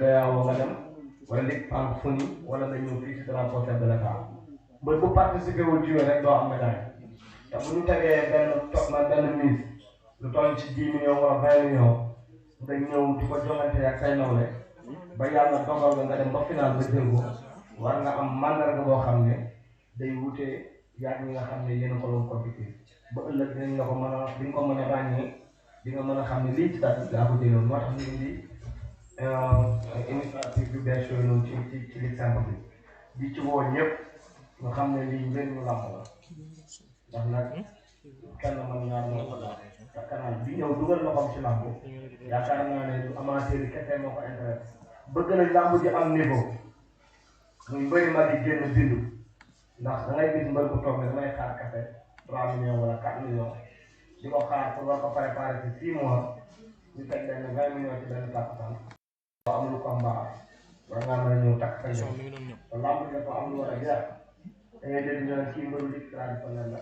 yaawoo nga dem wala ligue francophonie wala nga ñëw fii si drapeau chef de l'état mbër bu participé wul ci yooyu rek doo am médaille te bu ñu tegee benn toog na benn mise lu toll ci 10 millions wala 20 millions nga ñëw di ko joŋante ak say nawle ba yàlla dogal nga dem ba final ba jël ko war nga am mandarga boo xam ne day wute yaag ñi nga xam ne yéen a ko doon compétir ba ëllëg dinañ la ko mën a di nga ko mën a ràññee di nga mën a xam ne lii ci date daa ko jëloon moo tax ñu indi initiative yu bees yooyu noonu ci li simple bi di ci woo ñëpp ñu xam ne lii njëriñu làmb la ndax nag kenn mën ñaar moo ko daal te canal bi ñëw dugal loxoom ci làmb yaakaar naa ne du amateur yi kese moo ko intéressé bëgg nañ làmb ji am niveau muy bëri mag yi génn bindu ndax da ngay gis mbër bu toog ne damay xaar café 3 millions wala 4 millions di ko xaar pour war ko préparer ci 6 mois ñu teg benn 20 millions ci benn takkusaan boo am lu combat war ngaa mën a ñëw takk sa ñëw te lamb bi dafa am lu war a jaar da ngay dégg ñu ne kii mbëru lig traditionnel la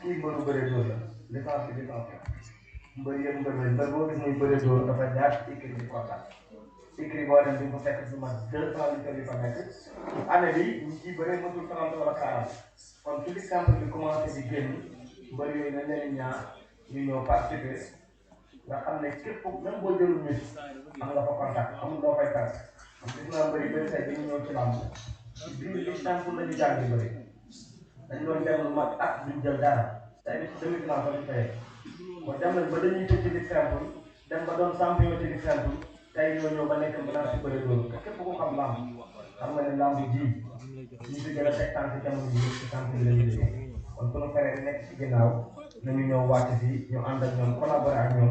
kii mbëru bëree dóor la licence bi licence la mbër yëpp mbër lañ mbër boo gis muy bëree dóor dafa jaar ci écrit di contact écrit boo dem di ko fekk du mat 200 litres yi fa nekk année bi ñu ciy bëree matul 30 wala 40 kon su li simple bi commencé di génn mbër yooyu nañ leen ñaar ñu ñëw participer nga xam ne képp même boo jëlul nit am nga fa contact amul loo fay perte am gis naa mbëri bëri tey dañu ñëw ci làmb ci biir li simple lañu jàngi bëri dañ doon dem lu mat at duñ jël dara tey bi ci demi finale lañu fayee kon dem nañ ba dañuy tëj ci li simple dem ba doon champion ci li simple tey ñoo ñëw ba nekk mën si bëri loolu te képp ku xam làmb xam nga ne làmb ji ñu fi gën a teg tànk jamono ji ci simple bi lañu liggéey kon sunu frère yi nekk ci ginnaaw nañu ñëw wàcc fii ñu ànd ak ñoom collaborer ak ñoom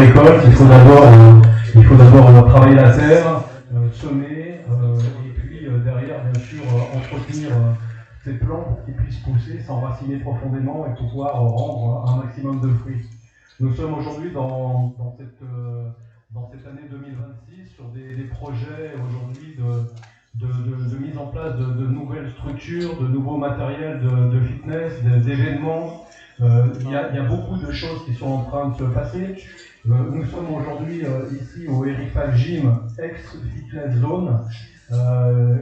récolte, il faut d'abord travailler la terre, semer, et puis derrière, bien sûr, entretenir ces plants pour qu'ils puissent pousser, s'enraciner profondément et pouvoir rendre un maximum de fruits. Nous sommes aujourd'hui dans cette année 2026 sur des projets aujourd'hui de mise en place de nouvelles structures, de nouveaux matériels de fitness, d'événements. Il y a beaucoup de choses qui sont en train de se passer. Nous sommes aujourd'hui ici au Eric Gym ex-Fitness Zone,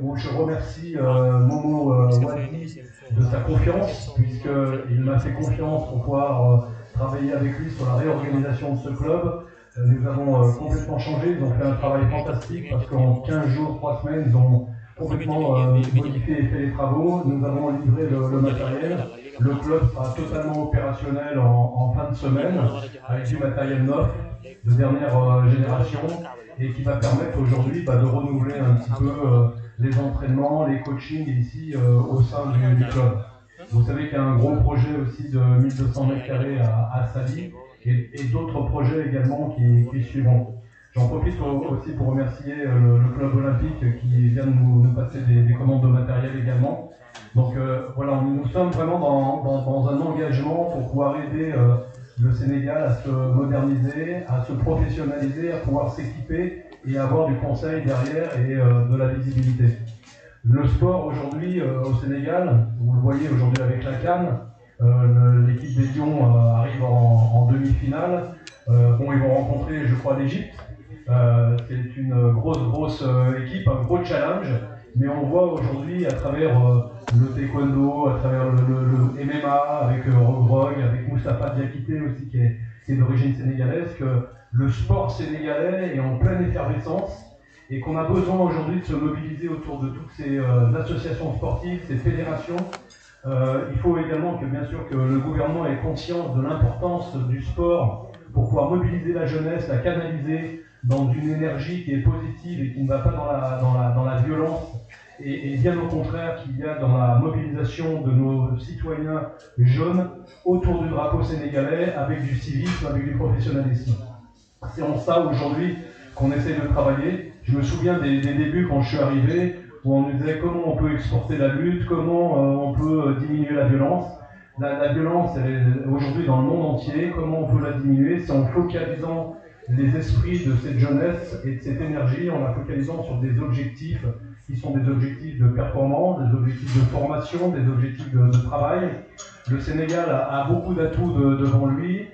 où je remercie Momo Wadi de sa confiance, puisqu'il m'a fait confiance pour pouvoir travailler avec lui sur la réorganisation de ce club. Nous avons complètement changé, ils ont fait un travail fantastique parce qu'en 15 jours, 3 semaines, ils ont complètement modifié et fait les travaux. Nous avons livré le matériel. Le club sera totalement opérationnel en fin de semaine avec du matériel neuf de dernière génération et qui va permettre aujourd'hui de renouveler un petit peu les entraînements, les coachings ici au sein du club. Vous savez qu'il y a un gros projet aussi de 1200 m² à Sali et d'autres projets également qui suivront. J'en profite aussi pour remercier le club olympique qui vient de nous passer des commandes de matériel également. Donc voilà, nous sommes vraiment dans un engagement pour pouvoir aider le Sénégal à se moderniser, à se professionnaliser, à pouvoir s'équiper et avoir du conseil derrière et de la visibilité. Le sport aujourd'hui au Sénégal, vous le voyez aujourd'hui avec la CAN, l'équipe des Lions arrive en demi-finale. Bon, ils vont rencontrer, je crois, l'Égypte. C'est une grosse équipe, un gros challenge, mais on voit aujourd'hui à travers le taekwondo, à travers le MMA, avec Rogrog, avec Moustapha Diakité aussi qui est d'origine sénégalaise, que le sport sénégalais est en pleine effervescence et qu'on a besoin aujourd'hui de se mobiliser autour de toutes ces associations sportives, ces fédérations. Il faut également que, bien sûr, que le gouvernement ait conscience de l'importance du sport pour pouvoir mobiliser la jeunesse, la canaliser dans une énergie qui est positive et qui ne va pas dans la violence, et bien au contraire qu'il y a dans la mobilisation de nos citoyens jeunes autour du drapeau sénégalais avec du civisme, avec du professionnalisme. C'est en ça aujourd'hui qu'on essaie de travailler. Je me souviens des débuts quand je suis arrivé, où on nous disait comment on peut exporter la lutte, comment on peut diminuer la violence. La violence, elle est aujourd'hui dans le monde entier. Comment on peut la diminuer? C'est en focalisant les esprits de cette jeunesse et de cette énergie, en la focalisant sur des objectifs qui sont des objectifs de performance, des objectifs de formation, des objectifs de travail. Le Sénégal a beaucoup d'atouts devant lui.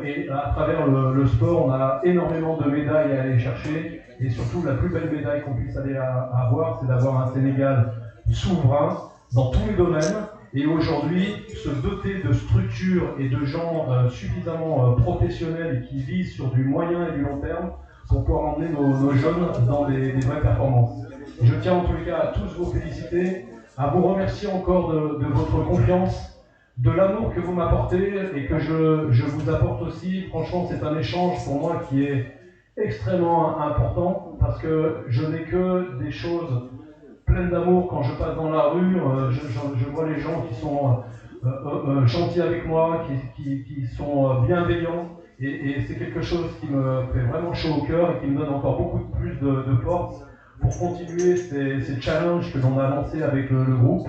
Et à travers le sport, on a énormément de médailles à aller chercher. Et surtout, la plus belle médaille qu'on puisse aller avoir, c'est d'avoir un Sénégal souverain dans tous les domaines. Et aujourd'hui, se doter de structures et de gens suffisamment professionnels et qui visent sur du moyen et du long terme pour pouvoir emmener nos jeunes dans des vraies performances. Je tiens en tous les cas à tous vous féliciter, à vous remercier encore de votre confiance, de l'amour que vous m'apportez et que je vous apporte aussi. Franchement, c'est un échange pour moi qui est extrêmement important parce que je n'ai que des choses pleines d'amour quand je passe dans la rue. Je vois les gens qui sont gentils avec moi, qui sont bienveillants et c'est quelque chose qui me fait vraiment chaud au cœur et qui me donne encore beaucoup plus de force pour continuer ces challenges que l'on a lancés avec le groupe.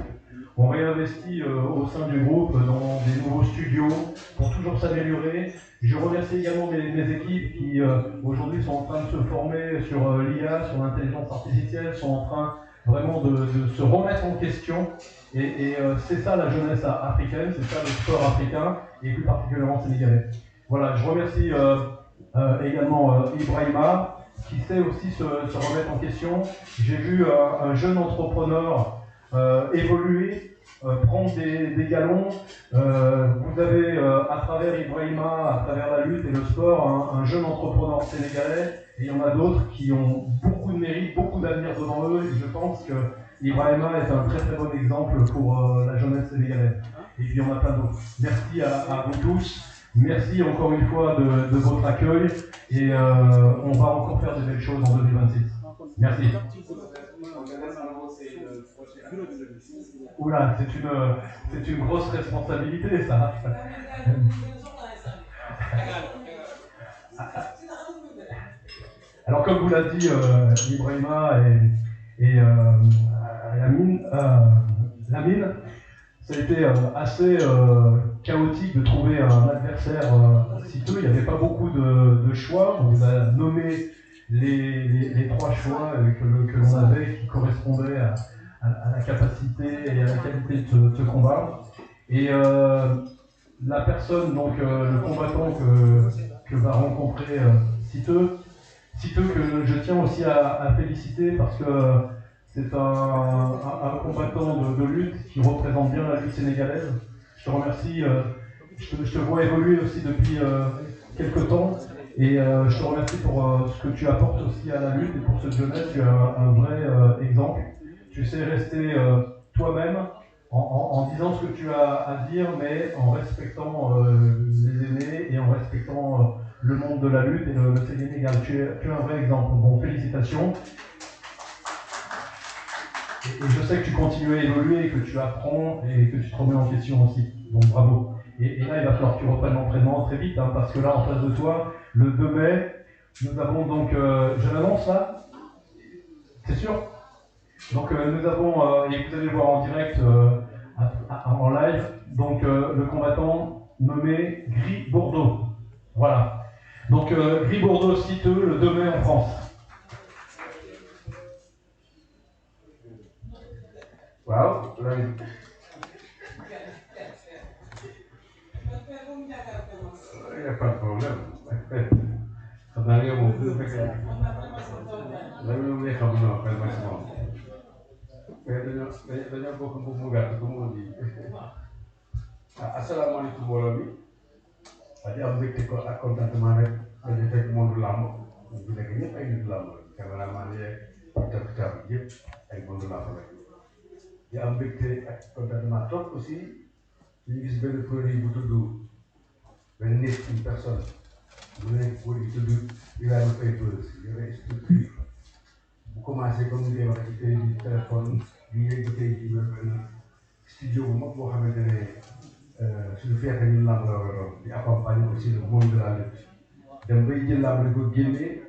On réinvestit au sein du groupe dans des nouveaux studios pour toujours s'améliorer. Je remercie également mes équipes qui aujourd'hui sont en train de se former sur l'IA, sur l'intelligence artificielle, sont en train vraiment de se remettre en question. Et c'est ça la jeunesse africaine, c'est ça le sport africain et plus particulièrement sénégalais. Voilà, je remercie également Ibrahima qui sait aussi se remettre en question. J'ai vu un jeune entrepreneur évoluer, prendre des galons. Vous avez à travers Ibrahima, à travers la lutte et le sport, un jeune entrepreneur sénégalais, et il y en a d'autres qui ont beaucoup de mérite, beaucoup d'avenir devant eux, et je pense que Ibrahima est un très très bon exemple pour la jeunesse sénégalaise. Et puis il y en a plein d'autres. Merci à vous tous. Merci encore une fois de votre accueil, et on va encore faire de belles choses en 2026. Merci. Oula, c'est une grosse responsabilité, ça. Alors comme vous l'a dit Ibrahima et Lamine, ça a été assez chaotique de trouver un adversaire siteux. Il n'y avait pas beaucoup de choix. On vous a nommé les trois choix que l'on avait qui correspondaient à la capacité et à la qualité de ce combat. Et la personne, donc le combattant que va rencontrer Siteu que je tiens aussi à féliciter parce que c'est un combattant de lutte qui représente bien la lutte sénégalaise. Je te remercie, je te vois évoluer aussi depuis quelques temps et je te remercie pour ce que tu apportes aussi à la lutte et pour cette jeunesse. Tu es un vrai exemple. Tu sais rester toi-même en disant ce que tu as à dire, mais en respectant les aînés et en respectant le monde de la lutte et le Sénégal. Tu es un vrai exemple. Bon, félicitations. Et je sais que tu continues à évoluer et que tu apprends et que tu te remets en question aussi. Donc bravo. Et là, il va falloir que tu reprennes l'entraînement très vite, parce que là, en face de toi, le 2 mai, nous avons donc... je l'annonce là? C'est sûr? Donc nous avons, et vous allez voir en direct, en live, donc le combattant nommé Gris Bordeaux. Voilà. Donc Gris Bordeaux Siteu, le 2 mai en France. Waaw loolu il n'y a pas de problème xam naa ne yow moom bu fekkee la ñu lay xam non xel maximum mais dañoo bokk mbubb mu gàtt comme on dit asalaamaaleykum mbooloo mi di am mbégte ko ak contentement rek dañu fekk monde làmb ñu nekk ñëpp ay nit làmb cameraman yeeg takk yëpp ay monde làmb rek di am mbégte ak contentement trop aussi ñu gis benn produit bu tudd benn nit une personne bu nekk produit tudd Ibrahima Faye Beuz yore structure bu commencé comme ni ngay wax ci tey di téléphone di yegg tey di benn studio bu mag boo xamante ne suñu feete ñun làmb la war a doon di accompagner aussi le monde de la lutte dem bay jël làmb di ko génnee